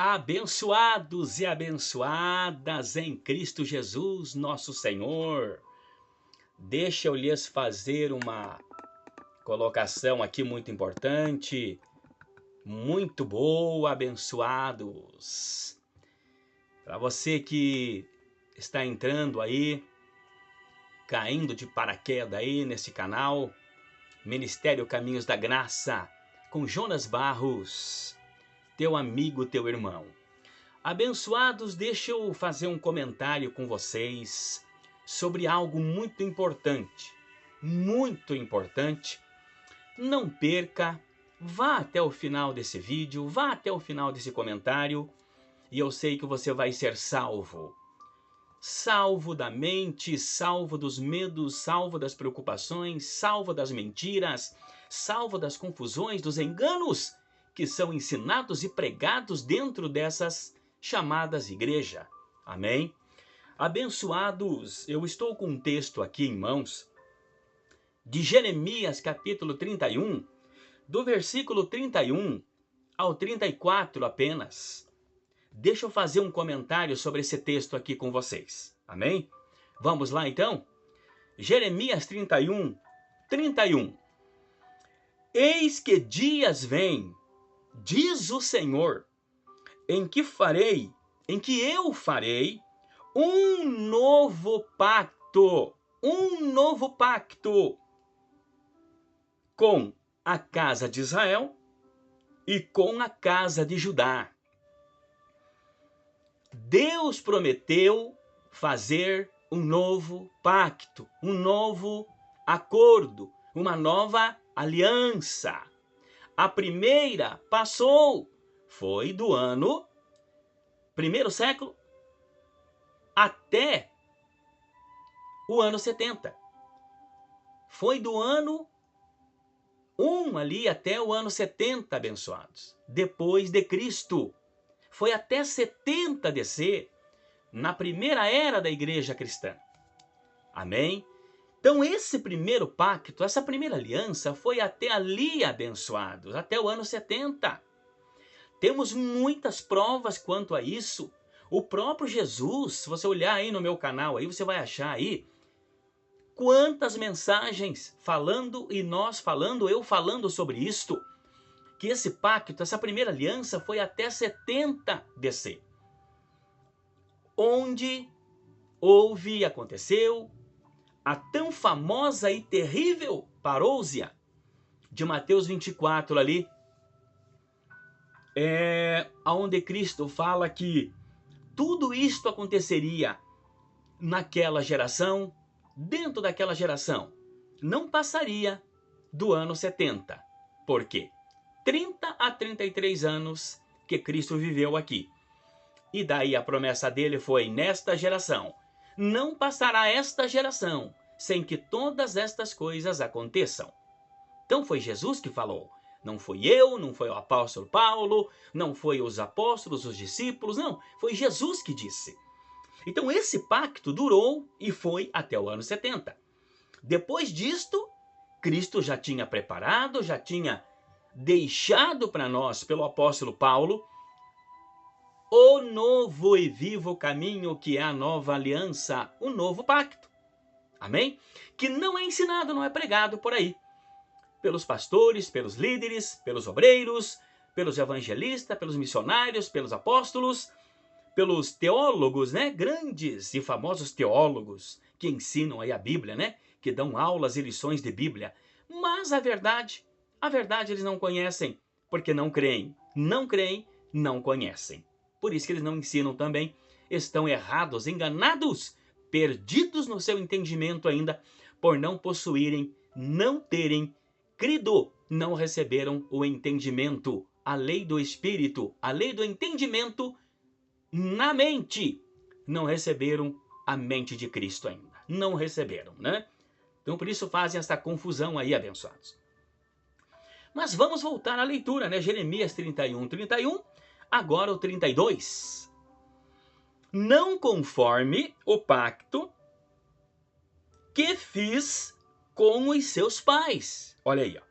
Abençoados e abençoadas em Cristo Jesus, nosso Senhor. Deixa eu lhes fazer uma colocação aqui muito importante, muito boa, abençoados. Para você que está entrando aí, caindo de paraquedas aí nesse canal, Ministério Caminhos da Graça, com Jonas Barros, teu amigo, teu irmão. Abençoados, deixa eu fazer um comentário com vocês sobre algo muito importante. Muito importante. Não perca, vá até o final desse vídeo, vá até o final desse comentário e eu sei que você vai ser salvo. Salvo da mente, salvo dos medos, salvo das preocupações, salvo das mentiras, salvo das confusões, dos enganos que são ensinados e pregados dentro dessas chamadas igreja. Amém? Abençoados, eu estou com um texto aqui em mãos de Jeremias capítulo 31, do versículo 31 ao 34 apenas. Deixa eu fazer um comentário sobre esse texto aqui com vocês. Amém? Vamos lá então? Jeremias 31, 31. Eis que dias vêm, diz o Senhor, em que eu farei um novo pacto com a casa de Israel e com a casa de Judá. Deus prometeu fazer um novo pacto, um novo acordo, uma nova aliança. A primeira passou, foi do primeiro século até o ano 70. Foi do ano 1 ali até o ano 70, abençoados. Depois de Cristo. Foi até 70 DC, na primeira era da igreja cristã. Amém? Então esse primeiro pacto, essa primeira aliança foi até ali, abençoados, até o ano 70. Temos muitas provas quanto a isso. O próprio Jesus, se você olhar aí no meu canal, aí você vai achar aí quantas mensagens falando e nós falando, eu falando sobre isto, que esse pacto, essa primeira aliança foi até 70 DC, onde houve e aconteceu a tão famosa e terrível parousia de Mateus 24 ali, onde Cristo fala que tudo isto aconteceria naquela geração, dentro daquela geração, não passaria do ano 70. Por quê? 30 a 33 anos que Cristo viveu aqui. E daí a promessa dele foi, nesta geração, não passará esta geração sem que todas estas coisas aconteçam. Então foi Jesus que falou. Não foi eu, não foi o apóstolo Paulo, não foi os apóstolos, os discípulos, não. Foi Jesus que disse. Então esse pacto durou e foi até o ano 70. Depois disto, Cristo já tinha preparado, já tinha deixado para nós pelo apóstolo Paulo o novo e vivo caminho que é a nova aliança, o novo pacto. Amém? Que não é ensinado, não é pregado por aí. Pelos pastores, pelos líderes, pelos obreiros, pelos evangelistas, pelos missionários, pelos apóstolos, pelos teólogos, né? Grandes e famosos teólogos que ensinam aí a Bíblia, né? Que dão aulas e lições de Bíblia. Mas a verdade eles não conhecem, porque não creem. Não creem, não conhecem. Por isso que eles não ensinam também. Estão errados, enganados, perdidos no seu entendimento ainda, por não possuírem, não terem crido, não receberam o entendimento, a lei do Espírito, a lei do entendimento na mente. Não receberam a mente de Cristo ainda. Não receberam, né? Então por isso fazem essa confusão aí, abençoados. Mas vamos voltar à leitura, né? Jeremias 31, 31, agora o 32. Não conforme o pacto que fiz com os seus pais. Olha aí, ó.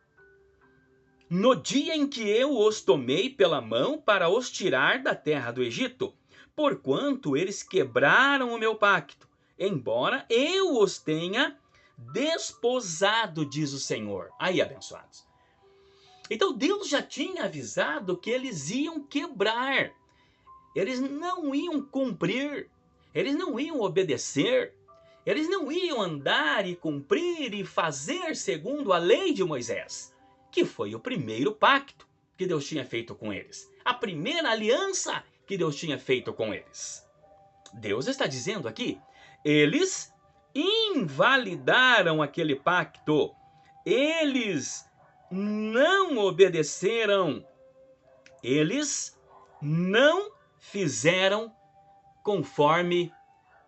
no dia em que eu os tomei pela mão para os tirar da terra do Egito, porquanto eles quebraram o meu pacto, embora eu os tenha desposado, diz o Senhor. Aí, abençoados. Então Deus já tinha avisado que eles iam quebrar, eles não iam cumprir, eles não iam obedecer, eles não iam andar e cumprir e fazer segundo a lei de Moisés, que foi o primeiro pacto que Deus tinha feito com eles, a primeira aliança que Deus tinha feito com eles. Deus está dizendo aqui, eles invalidaram aquele pacto, eles não obedeceram, eles não fizeram conforme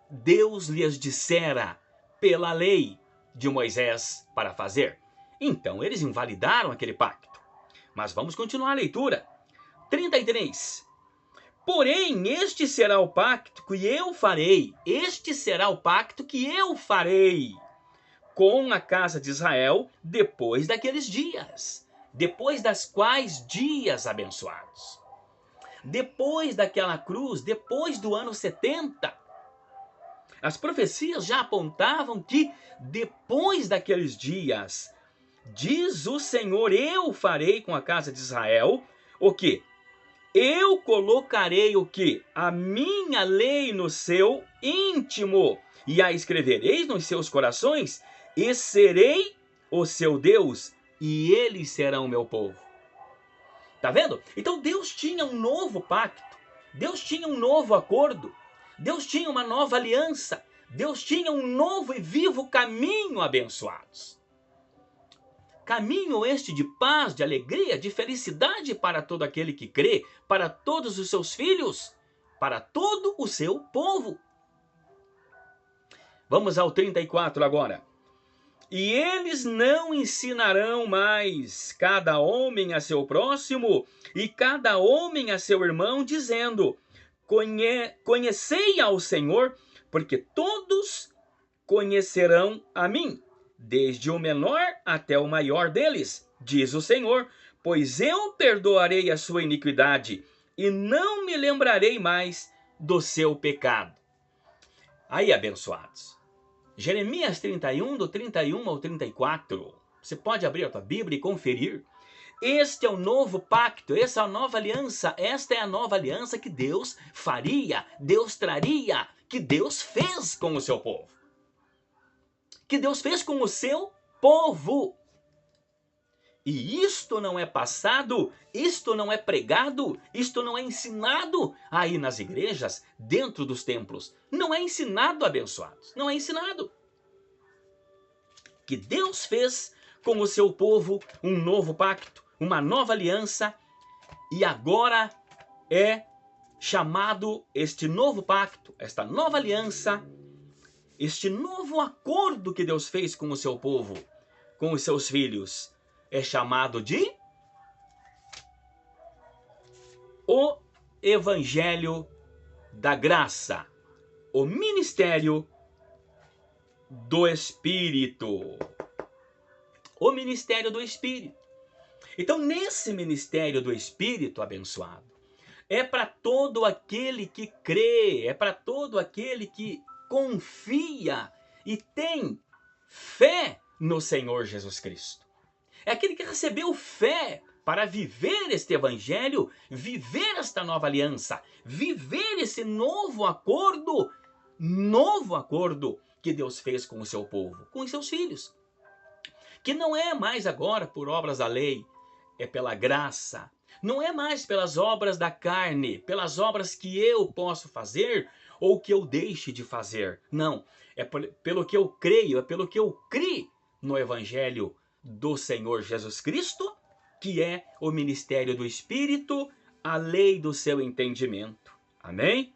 Deus lhes dissera pela lei de Moisés para fazer. Então eles invalidaram aquele pacto. Mas vamos continuar a leitura. 33. Porém, este será o pacto que eu farei. Este será o pacto que eu farei com a casa de Israel depois daqueles dias. Depois das quais dias abençoados? Depois daquela cruz, depois do ano 70. As profecias já apontavam que depois daqueles dias, diz o Senhor, eu farei com a casa de Israel o quê? Eu colocarei o quê? A minha lei no seu íntimo, e a escrevereis nos seus corações, e serei o seu Deus, e eles serão meu povo. Tá vendo? Então Deus tinha um novo pacto, Deus tinha um novo acordo, Deus tinha uma nova aliança, Deus tinha um novo e vivo caminho, abençoados. Caminho este de paz, de alegria, de felicidade para todo aquele que crê, para todos os seus filhos, para todo o seu povo. Vamos ao 34 agora. E eles não ensinarão mais cada homem a seu próximo e cada homem a seu irmão, dizendo, conhecei ao Senhor, porque todos conhecerão a mim, desde o menor até o maior deles, diz o Senhor, pois eu perdoarei a sua iniquidade e não me lembrarei mais do seu pecado. Aí, abençoados, Jeremias 31, do 31 ao 34, você pode abrir a tua Bíblia e conferir. Este é o novo pacto, essa é a nova aliança, esta é a nova aliança que Deus faria, Deus traria, que Deus fez com o seu povo. Que Deus fez com o seu povo. E isto não é passado, isto não é pregado, isto não é ensinado aí nas igrejas, dentro dos templos. Não é ensinado, abençoados, não é ensinado. Que Deus fez com o seu povo um novo pacto, uma nova aliança, e agora é chamado este novo pacto, esta nova aliança, este novo acordo que Deus fez com o seu povo, com os seus filhos, é chamado de o Evangelho da Graça, o ministério do Espírito. O ministério do Espírito. Então, nesse ministério do Espírito, abençoado, é para todo aquele que crê, é para todo aquele que confia e tem fé no Senhor Jesus Cristo. É aquele que recebeu fé para viver este evangelho, viver esta nova aliança, viver esse novo acordo que Deus fez com o seu povo, com os seus filhos. Que não é mais agora por obras da lei, é pela graça. Não é mais pelas obras da carne, pelas obras que eu posso fazer ou que eu deixe de fazer. Não, é pelo que eu creio, é pelo que eu criei no evangelho do Senhor Jesus Cristo, que é o ministério do Espírito, a lei do seu entendimento. Amém?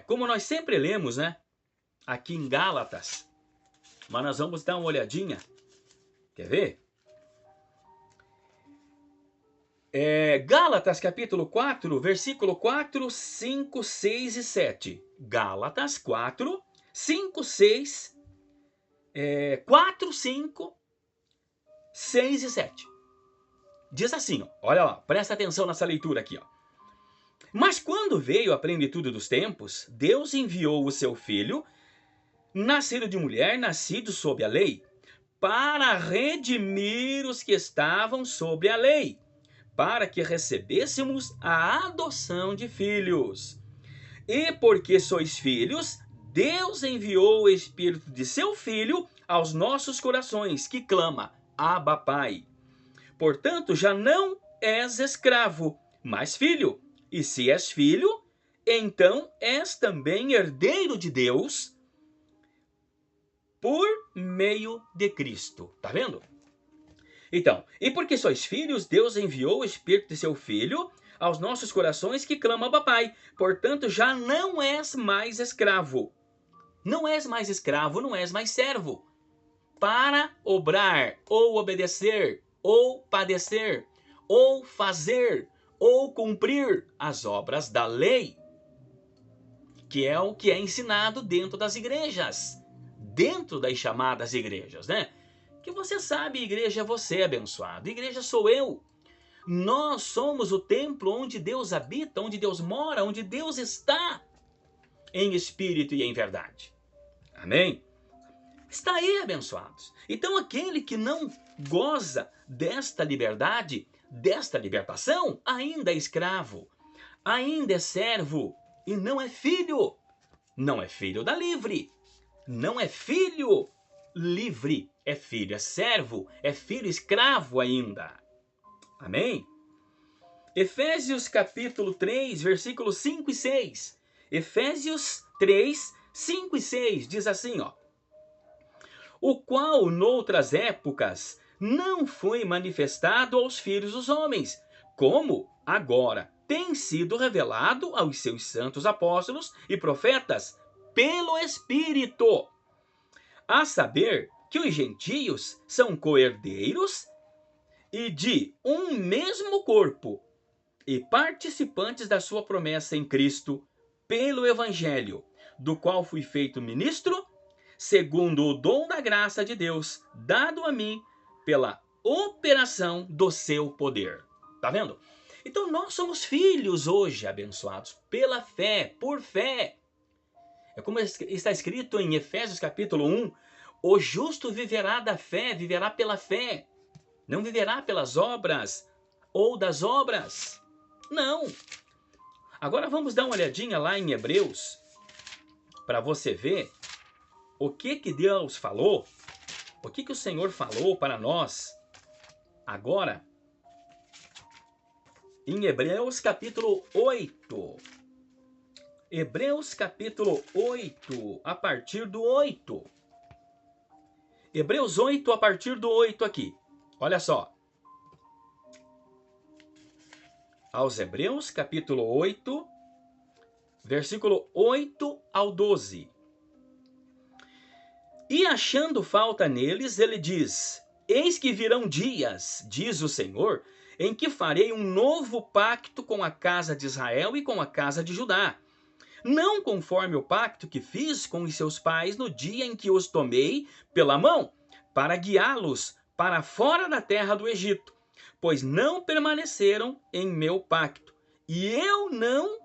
Como nós sempre lemos, né? Aqui em Gálatas, mas nós vamos dar uma olhadinha. Quer ver? Gálatas capítulo 4, versículo 4, 5, 6 e 7. Gálatas 4, 5, 6, 4, 5 6 e 7. Diz assim, ó, olha lá, presta atenção nessa leitura aqui, ó. Mas quando veio a plenitude dos tempos, Deus enviou o seu Filho, nascido de mulher, nascido sob a lei, para redimir os que estavam sob a lei, para que recebêssemos a adoção de filhos. E porque sois filhos, Deus enviou o Espírito de seu Filho aos nossos corações, que clama, Abba, Pai. Portanto, já não és escravo, mas filho. E se és filho, então és também herdeiro de Deus por meio de Cristo. Tá vendo? Então, e porque sois filhos, Deus enviou o Espírito de seu Filho aos nossos corações que clamam Abba, Pai. Portanto, já não és mais escravo. Não és mais escravo, não és mais servo. Para obrar, ou obedecer, ou padecer, ou fazer, ou cumprir as obras da lei, que é o que é ensinado dentro das igrejas, dentro das chamadas igrejas, né? Que você sabe, igreja é você, abençoado, igreja sou eu. Nós somos o templo onde Deus habita, onde Deus mora, onde Deus está, em espírito e em verdade. Amém? Está aí, abençoados. Então aquele que não goza desta liberdade, desta libertação, ainda é escravo, ainda é servo e não é filho. Não é filho da livre, não é filho livre, é filho, é servo, é filho escravo ainda. Amém? Efésios capítulo 3, versículos 5 e 6. Efésios 3, 5 e 6 diz assim, ó. O qual, noutras épocas, não foi manifestado aos filhos dos homens, como agora tem sido revelado aos seus santos apóstolos e profetas pelo Espírito. A saber que os gentios são coerdeiros e de um mesmo corpo, e participantes da sua promessa em Cristo, pelo Evangelho, do qual fui feito ministro, segundo o dom da graça de Deus, dado a mim pela operação do seu poder. Tá vendo? Então nós somos filhos hoje, abençoados, pela fé, por fé. É como está escrito em Efésios capítulo 1, o justo viverá da fé, viverá pela fé, não viverá pelas obras ou das obras. Não. Agora vamos dar uma olhadinha lá em Hebreus, para você ver o que Deus falou, o que o Senhor falou para nós agora, em Hebreus capítulo 8. Hebreus capítulo 8, a partir do 8. Hebreus 8, a partir do 8 aqui. Olha só. Aos Hebreus capítulo 8, versículo 8 ao 12. E achando falta neles, ele diz, eis que virão dias, diz o Senhor, em que farei um novo pacto com a casa de Israel e com a casa de Judá. Não conforme o pacto que fiz com os seus pais no dia em que os tomei pela mão, para guiá-los para fora da terra do Egito, pois não permaneceram em meu pacto, e eu não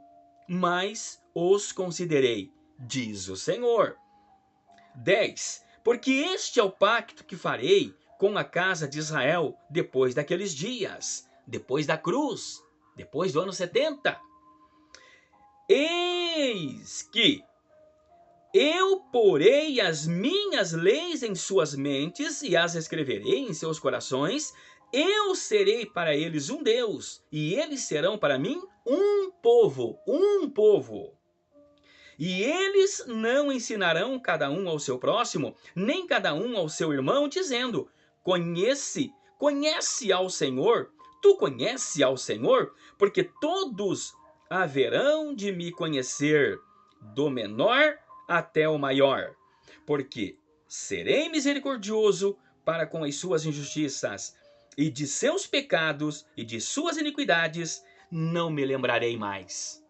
mais os considerei, diz o Senhor. 10. Porque este é o pacto que farei com a casa de Israel depois daqueles dias, depois da cruz, depois do ano 70. Eis que eu porei as minhas leis em suas mentes e as escreverei em seus corações. Eu serei para eles um Deus, e eles serão para mim um povo, um povo. E eles não ensinarão cada um ao seu próximo, nem cada um ao seu irmão, dizendo, conhece ao Senhor, tu conhece ao Senhor, porque todos haverão de me conhecer, do menor até o maior, porque serei misericordioso para com as suas injustiças, e de seus pecados e de suas iniquidades não me lembrarei mais.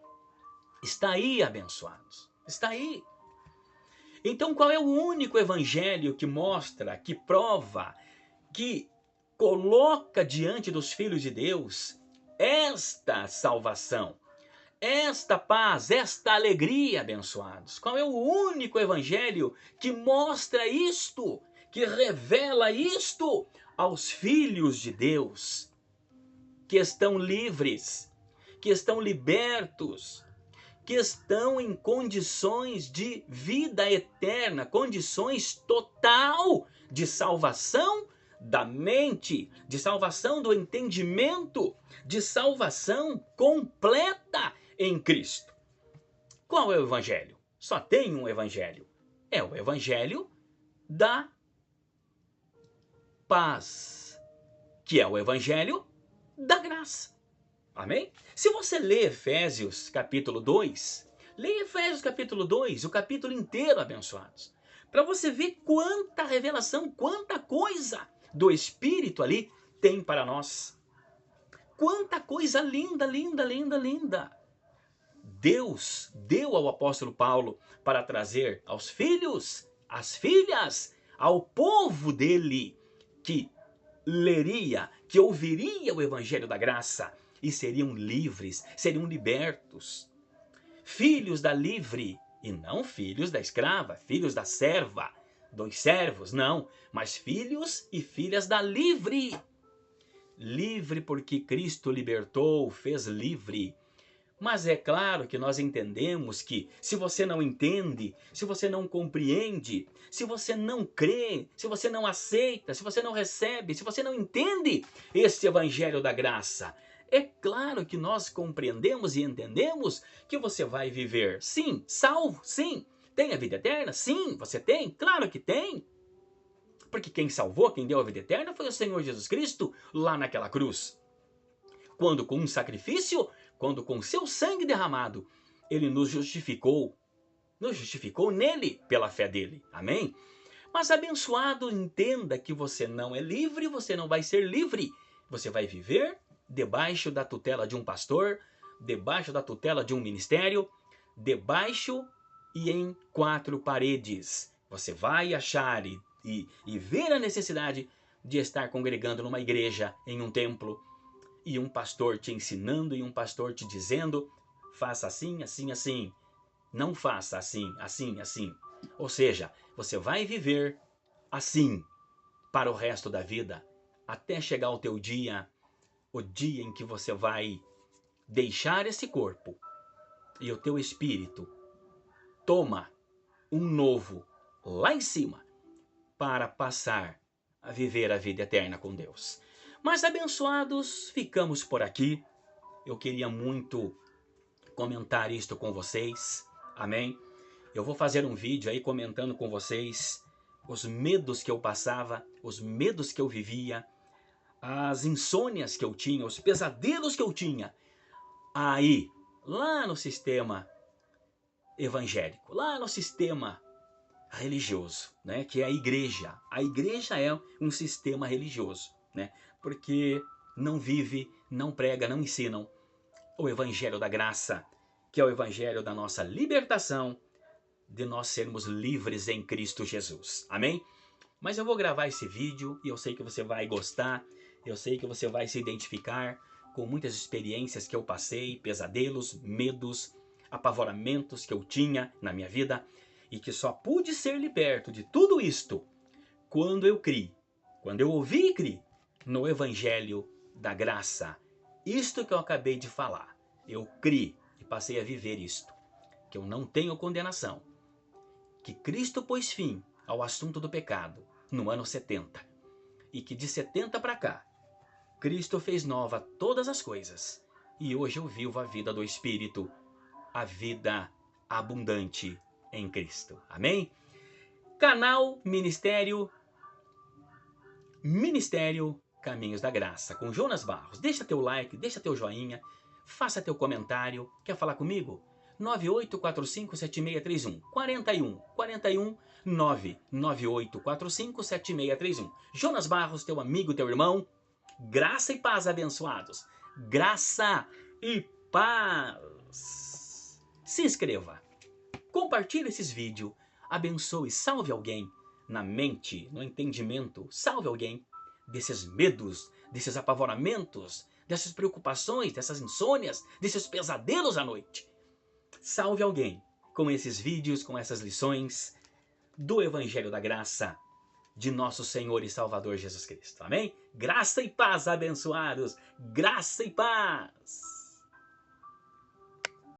Está aí, abençoados. Está aí. Então, qual é o único evangelho que mostra, que prova que coloca diante dos filhos de Deus esta salvação, esta paz, esta alegria, abençoados. Qual é o único evangelho que mostra isto, que revela isto aos filhos de Deus, que estão livres, que estão libertos, que estão em condições de vida eterna, condições total de salvação da mente, de salvação do entendimento, de salvação completa em Cristo. Qual é o evangelho? Só tem um evangelho. É o evangelho da paz, que é o evangelho da graça. Amém? Se você lê Efésios capítulo 2, leia Efésios capítulo 2, o capítulo inteiro, abençoados, para você ver quanta revelação, quanta coisa do Espírito ali tem para nós. Quanta coisa linda, linda, linda, linda. Deus deu ao apóstolo Paulo para trazer aos filhos, às filhas, ao povo dele, que leria, que ouviria o evangelho da graça e seriam livres, seriam libertos. Filhos da livre e não filhos da escrava, filhos da serva, dos servos, não, mas filhos e filhas da livre. Livre porque Cristo libertou, fez livre. Mas é claro que nós entendemos que se você não entende, se você não compreende, se você não crê, se você não aceita, se você não recebe, se você não entende esse evangelho da graça, é claro que nós compreendemos e entendemos que você vai viver, sim, salvo, sim. Tem a vida eterna? Sim, você tem, claro que tem. Porque quem salvou, quem deu a vida eterna foi o Senhor Jesus Cristo lá naquela cruz. Quando com um sacrifício, quando com seu sangue derramado, ele nos justificou nele pela fé dele. Amém? Mas abençoado, entenda que você não é livre, você não vai ser livre. Você vai viver debaixo da tutela de um pastor, debaixo da tutela de um ministério, debaixo e em quatro paredes. Você vai achar e ver a necessidade de estar congregando numa igreja, em um templo, e um pastor te ensinando e um pastor te dizendo, faça assim, assim, assim. Não faça assim, assim, assim. Ou seja, você vai viver assim para o resto da vida, até chegar o teu dia, o dia em que você vai deixar esse corpo e o teu espírito toma um novo lá em cima para passar a viver a vida eterna com Deus. Mas abençoados, ficamos por aqui. Eu queria muito comentar isto com vocês. Amém? Eu vou fazer um vídeo aí comentando com vocês os medos que eu passava, os medos que eu vivia, as insônias que eu tinha, os pesadelos que eu tinha aí, lá no sistema evangélico, lá no sistema religioso, né, que é a igreja. A igreja é um sistema religioso, né, porque não vive, não prega, não ensinam o evangelho da graça, que é o evangelho da nossa libertação, de nós sermos livres em Cristo Jesus. Amém? Mas eu vou gravar esse vídeo e eu sei que você vai gostar, eu sei que você vai se identificar com muitas experiências que eu passei, pesadelos, medos, apavoramentos que eu tinha na minha vida e que só pude ser liberto de tudo isto quando eu criei, quando eu ouvi e criei no Evangelho da Graça. Isto que eu acabei de falar, eu criei e passei a viver isto, que eu não tenho condenação, que Cristo pôs fim ao assunto do pecado no ano 70 e que de 70 para cá, Cristo fez nova todas as coisas e hoje eu vivo a vida do Espírito, a vida abundante em Cristo. Amém? Canal Ministério Caminhos da Graça, com Jonas Barros. Deixa teu like, deixa teu joinha, faça teu comentário. Quer falar comigo? 98457631 41 998457631. Jonas Barros, teu amigo, teu irmão. Graça e paz, abençoados. Graça e paz. Se inscreva. Compartilhe esses vídeos. Abençoe, salve alguém na mente, no entendimento. Salve alguém desses medos, desses apavoramentos, dessas preocupações, dessas insônias, desses pesadelos à noite. Salve alguém com esses vídeos, com essas lições do Evangelho da Graça de nosso Senhor e Salvador Jesus Cristo. Amém? Graça e paz, abençoados. Graça e paz.